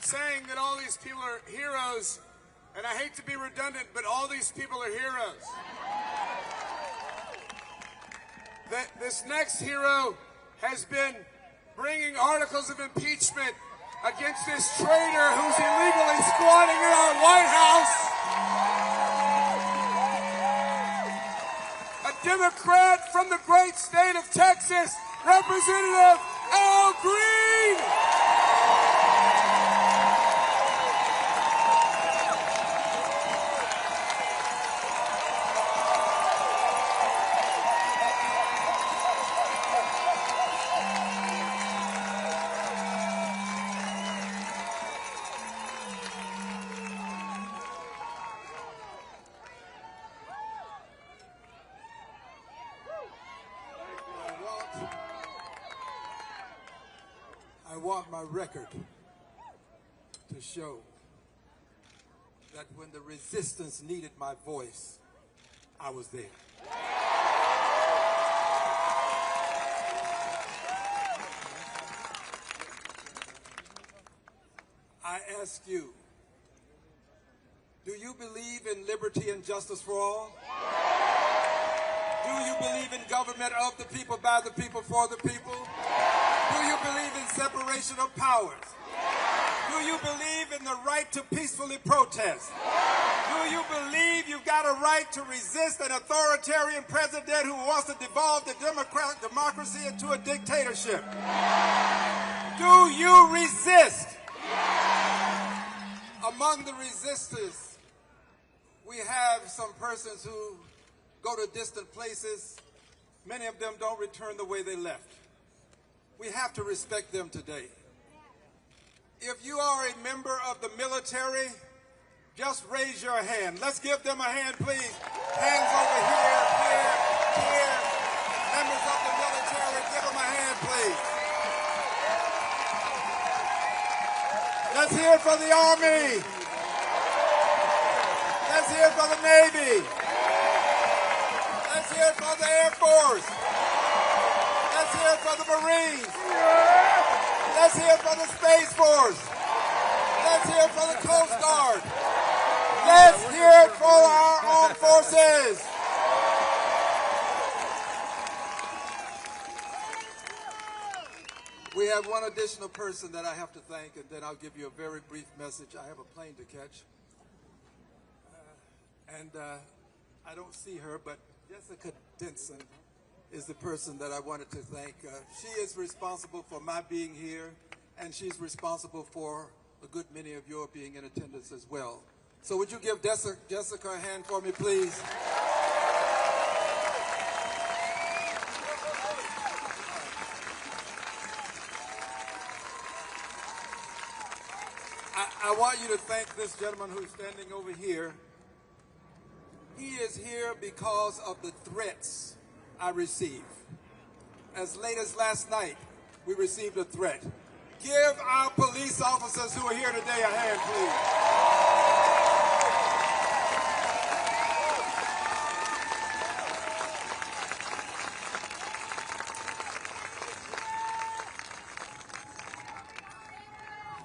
saying that all these people are heroes, and I hate to be redundant, but all these people are heroes. This next hero has been bringing articles of impeachment against this traitor who's illegally squatting in our White House. A Democrat from the great state of Texas, Representative Al Green. I want my record to show that when the resistance needed my voice, I was there. I ask you, do you believe in liberty and justice for all? Do you believe in government of the people, by the people, for the people? Do you believe in separation of powers? Do you believe in the right to peacefully protest? Do you believe you've got a right to resist an authoritarian president who wants to devolve the democracy into a dictatorship? Do you resist? Among the resistors, we have some persons who go to distant places. Many of them don't return the way they left. We have to respect them today. If you are a member of the military, just raise your hand. Let's give them a hand, please. Hands over here, here, here. Members of the military, give them a hand, please. Let's hear it for the Army. Let's hear it for the Navy. Let's hear it for the Air Force. Let's hear it for the Marines. Let's hear it for the Space Force. Let's hear it for the Coast Guard. Let's hear it for our armed forces. We have one additional person that I have to thank, and then I'll give you a very brief message. I have a plane to catch. I don't see her, but Jessica Denson is the person that I wanted to thank. She is responsible for my being here, and she's responsible for a good many of your being in attendance as well. So would you give Jessica a hand for me, please? I want you to thank this gentleman who's standing over here. He is here because of the threats I receive. As late as last night, we received a threat. Give our police officers who are here today a hand, please.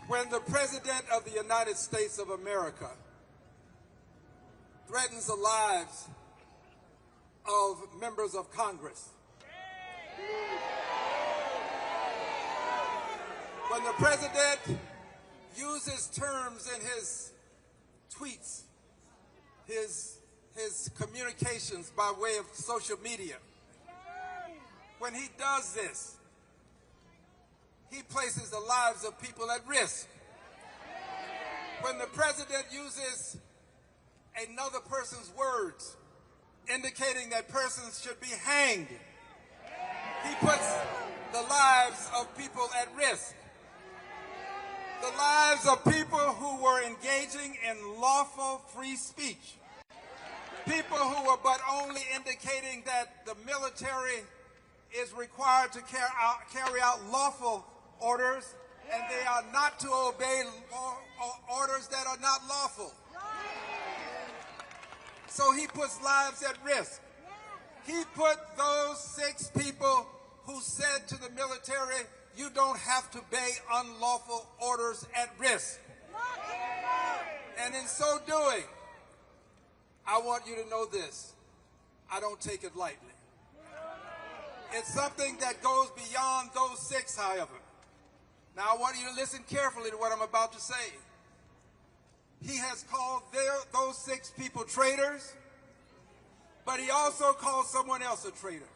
When the President of the United States of America threatens the lives of members of Congress, when the President uses terms in his tweets, his communications by way of social media, when he does this, he places the lives of people at risk. When the President uses another person's words, indicating that persons should be hanged, he puts the lives of people at risk. The lives of people who were engaging in lawful free speech. People who were but only indicating that the military is required to carry out lawful orders, and they are not to obey orders that are not lawful. So he puts lives at risk. He put those 6 people who said to the military, you don't have to obey unlawful orders at risk. And in so doing, I want you to know this. I don't take it lightly. It's something that goes beyond those 6, however. Now, I want you to listen carefully to what I'm about to say. He has called those 6 people traitors, but he also called someone else a traitor.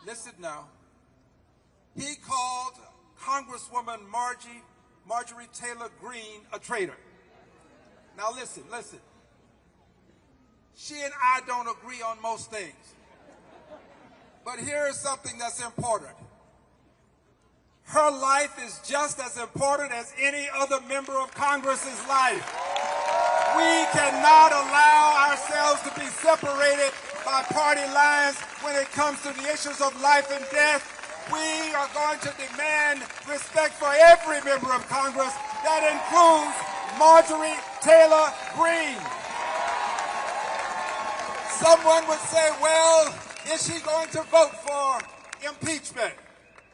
Listen now. He called Congresswoman Marjorie Taylor Greene a traitor. Now listen. She and I don't agree on most things. But here is something that's important. Her life is just as important as any other member of Congress's life. We cannot allow ourselves to be separated by party lines when it comes to the issues of life and death. We are going to demand respect for every member of Congress. That includes Marjorie Taylor Greene. Someone would say, well, is she going to vote for impeachment?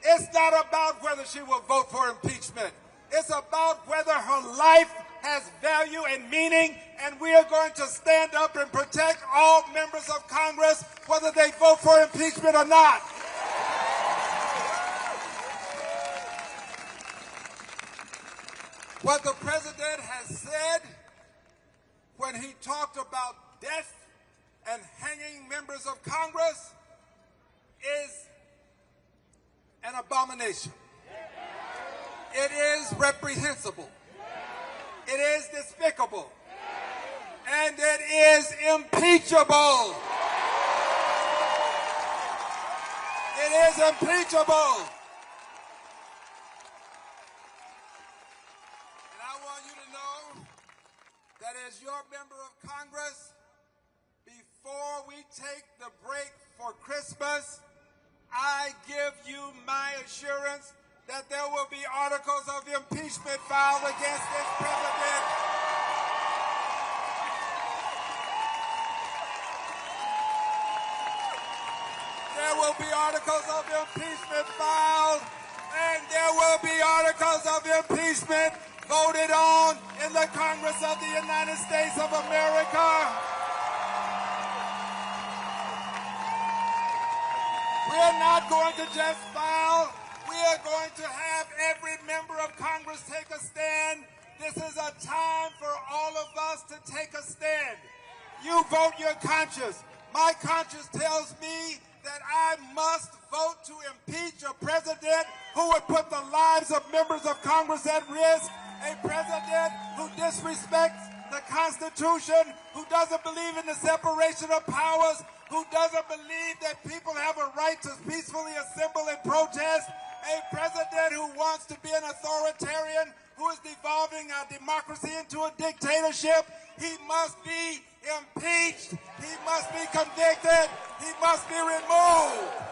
It's not about whether she will vote for impeachment. It's about whether her life has value and meaning, and we are going to stand up and protect all members of Congress, whether they vote for impeachment or not. What the president has said when he talked about death and hanging members of Congress is an abomination. It is reprehensible. It is despicable. And it is impeachable. It is impeachable. And I want you to know that as your member of Congress, before we take the break for Christmas, I give you my assurance that there will be articles of impeachment filed against this president. There will be articles of impeachment filed, and there will be articles of impeachment voted on in the Congress of the United States of America. We are not going to just file. We are going to have every member of Congress take a stand. This is a time for all of us to take a stand. You vote your conscience. My conscience tells me that I must vote to impeach a president who would put the lives of members of Congress at risk, a president who disrespects the Constitution, who doesn't believe in the separation of powers, who doesn't believe that people have a right to peacefully assemble and protest, a president who wants to be an authoritarian, who is devolving our democracy into a dictatorship. He must be impeached. He must be convicted. He must be removed.